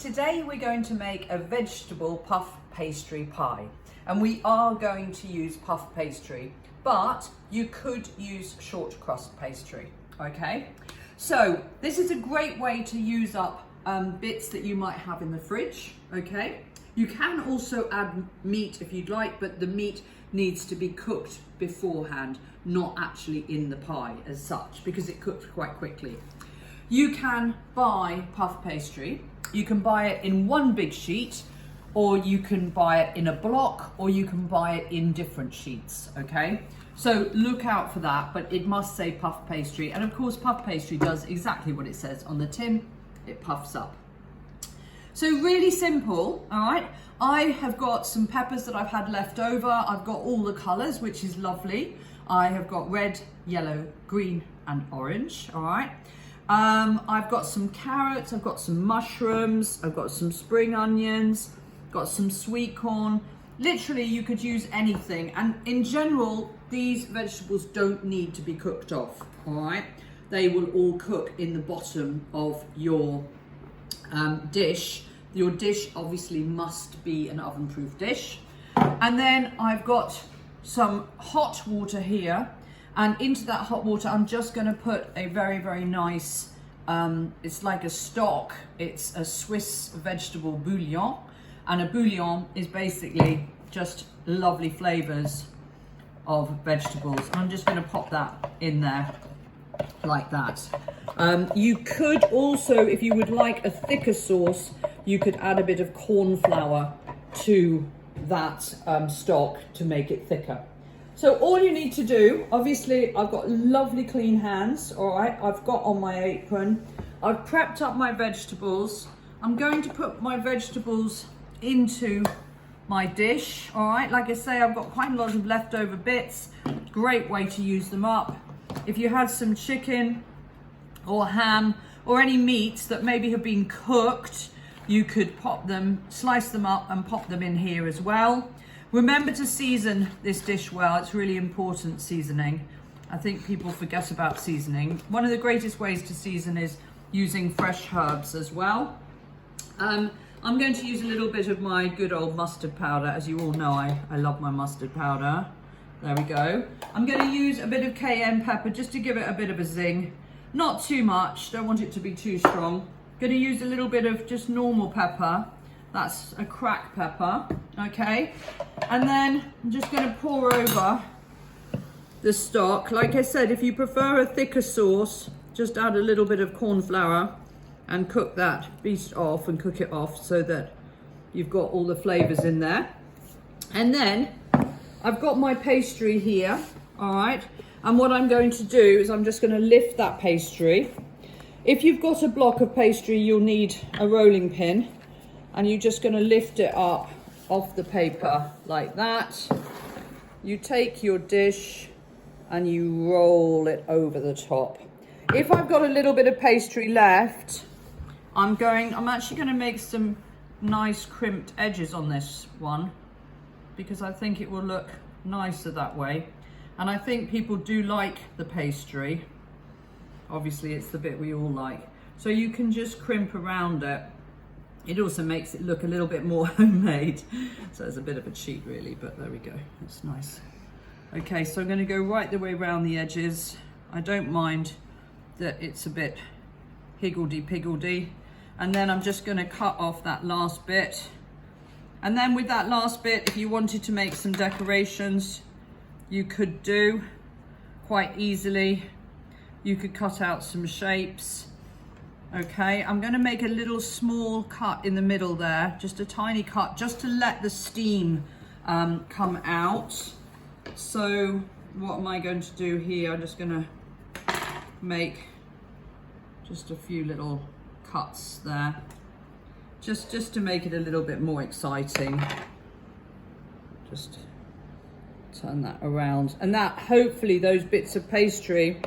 Today we're going to make a vegetable puff pastry pie, and we are going to use puff pastry, but you could use short crust pastry, okay? So this is a great way to use up bits that you might have in the fridge, okay? You can also add meat if you'd like, but the meat needs to be cooked beforehand, not actually in the pie as such, because it cooks quite quickly. You can buy puff pastry. You can buy it in one big sheet, or you can buy it in a block, or you can buy it in different sheets, okay? So look out for that, but it must say puff pastry. And of course, puff pastry does exactly what it says on the tin. It puffs up. So really simple, all right? I have got some peppers that I've had left over. I've got all the colors, which is lovely. I have got red, yellow, green, and orange, all right? I've got some carrots, I've got some mushrooms, I've got some spring onions, got some sweet corn. Literally, you could use anything. And in general, these vegetables don't need to be cooked off, all right? They will all cook in the bottom of your dish. Your dish obviously must be an oven-proof dish. And then I've got some hot water here, and into that hot water I'm just going to put a very, very nice, it's like a stock, it's a Swiss vegetable bouillon, and a bouillon is basically just lovely flavors of vegetables. I'm just going to pop that in there like that. You could also, if you would like a thicker sauce, you could add a bit of corn flour to that stock to make it thicker. So all you need to do, obviously I've got lovely clean hands, all right? I've got on my apron. I've prepped up my vegetables. I'm going to put my vegetables into my dish, all right? Like I say, I've got quite a lot of leftover bits. Great way to use them up. If you had some chicken or ham or any meats that maybe have been cooked, you could pop them, slice them up and pop them in here as well. Remember to season this dish well. It's really important, seasoning. I think people forget about seasoning. One of the greatest ways to season is using fresh herbs as well. I'm going to use a little bit of my good old mustard powder. As you all know, I love my mustard powder. There we go. I'm going to use a bit of cayenne pepper just to give it a bit of a zing. Not too much, don't want it to be too strong. Going to use a little bit of just normal pepper. That's a cracked pepper, okay? And then I'm just going to pour over the stock. Like I said, if you prefer a thicker sauce, just add a little bit of corn flour and cook that beast off and cook it off so that you've got all the flavors in there. And then I've got my pastry here, all right? And what I'm going to do is I'm just going to lift that pastry. If you've got a block of pastry, you'll need a rolling pin. And you're just going to lift it up off the paper like that. You take your dish and you roll it over the top. If I've got a little bit of pastry left, I'm actually going to make some nice crimped edges on this one, because I think it will look nicer that way. And I think people do like the pastry. Obviously, it's the bit we all like. So you can just crimp around it. It also makes it look a little bit more homemade. So it's a bit of a cheat really, but there we go. It's nice. Okay, so I'm going to go right the way around the edges. I don't mind that it's a bit higgledy-piggledy. And then I'm just going to cut off that last bit. And then with that last bit, if you wanted to make some decorations, you could do quite easily. You could cut out some shapes. Okay, I'm going to make a little small cut in the middle there, just a tiny cut, just to let the steam come out. So what am I going to do here? I'm just going to make just a few little cuts there, just to make it a little bit more exciting. Just turn that around, and that hopefully those bits of pastry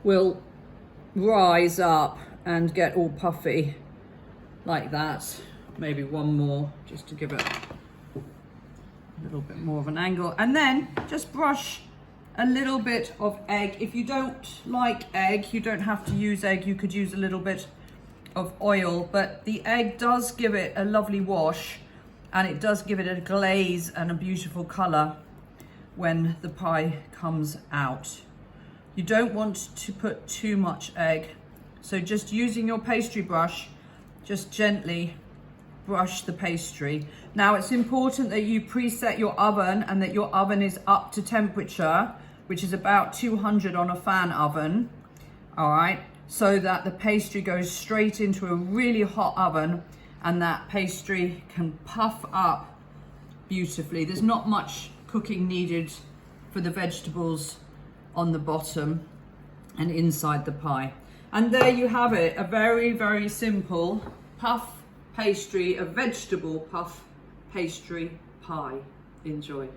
will rise up and get all puffy like that. Maybe one more just to give it a little bit more of an angle, and then just brush a little bit of egg. If you don't like egg, you don't have to use egg. You could use a little bit of oil, but the egg does give it a lovely wash, and it does give it a glaze and a beautiful colour when the pie comes out. You don't want to put too much egg, so just using your pastry brush, just gently brush the pastry. Now it's important that you preset your oven and that your oven is up to temperature, which is about 200 on a fan oven, all right, so that the pastry goes straight into a really hot oven and that pastry can puff up beautifully. There's not much cooking needed for the vegetables on the bottom and inside the pie. And there you have it, a very, very simple puff pastry, a vegetable puff pastry pie. Enjoy.